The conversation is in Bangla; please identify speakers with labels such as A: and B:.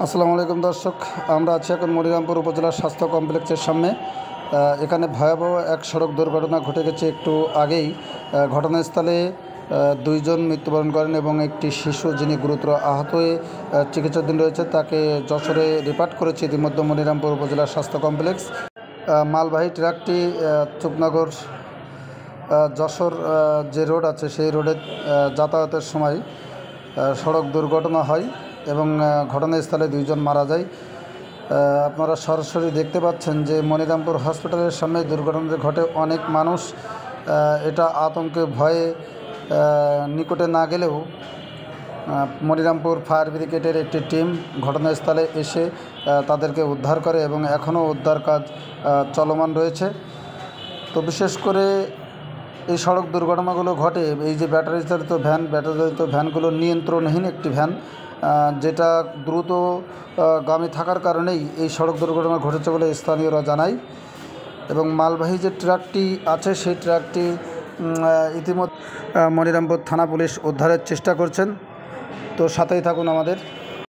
A: আসসালামু আলাইকুম দর্শক, আমরা আছি এখন মনিরামপুর উপজেলা স্বাস্থ্য কমপ্লেক্সের সামনে। এখানে ভয়াবহ এক সড়ক দুর্ঘটনা ঘটে গেছে একটু আগেই। ঘটনাস্থলে দুইজন মৃত্যুবরণ করেন এবং একটি শিশু যিনি গুরুতর আহত হয়ে চিকিৎসাধীন রয়েছে, তাকে যশোরে রিফার করেছে ইতিমধ্যে মনিরামপুর উপজেলা স্বাস্থ্য কমপ্লেক্স। মালবাহী ট্রাকটি চুপনগর যশোর যে রোড আছে সেই রোডে যাতায়াতের সময় সড়ক দুর্ঘটনা হয় এবং ঘটনাস্থলে দুইজন মারা যায়। আপনারা সরাসরি দেখতে পাচ্ছেন যে মনিরামপুর হসপিটালের সামনে দুর্ঘটনাটি ঘটে। অনেক মানুষ এটা আতঙ্কে ভয়ে নিকটে না গেলেও মনিরামপুর ফায়ার ব্রিগেডের একটি টিম ঘটনাস্থলে এসে তাদেরকে উদ্ধার করে এবং এখনও উদ্ধার কাজ চলমান রয়েছে। তো বিশেষ করে এই সড়ক দুর্ঘটনাগুলো ঘটে এই যে ব্যাটারি চালিত ভ্যানগুলো নিয়ন্ত্রণহীন একটি ভ্যান, যেটা দ্রুতগামী থাকার কারণেই এই সড়ক দুর্ঘটনা ঘটেছে বলে স্থানীয়রা জানায়। এবং মালবাহী যে ট্রাকটি আছে সেই ট্রাকটি ইতিমধ্যে মনিরামপুর থানা পুলিশ উদ্ধারের চেষ্টা করছেন। তো সাথেই থাকুন আমাদের।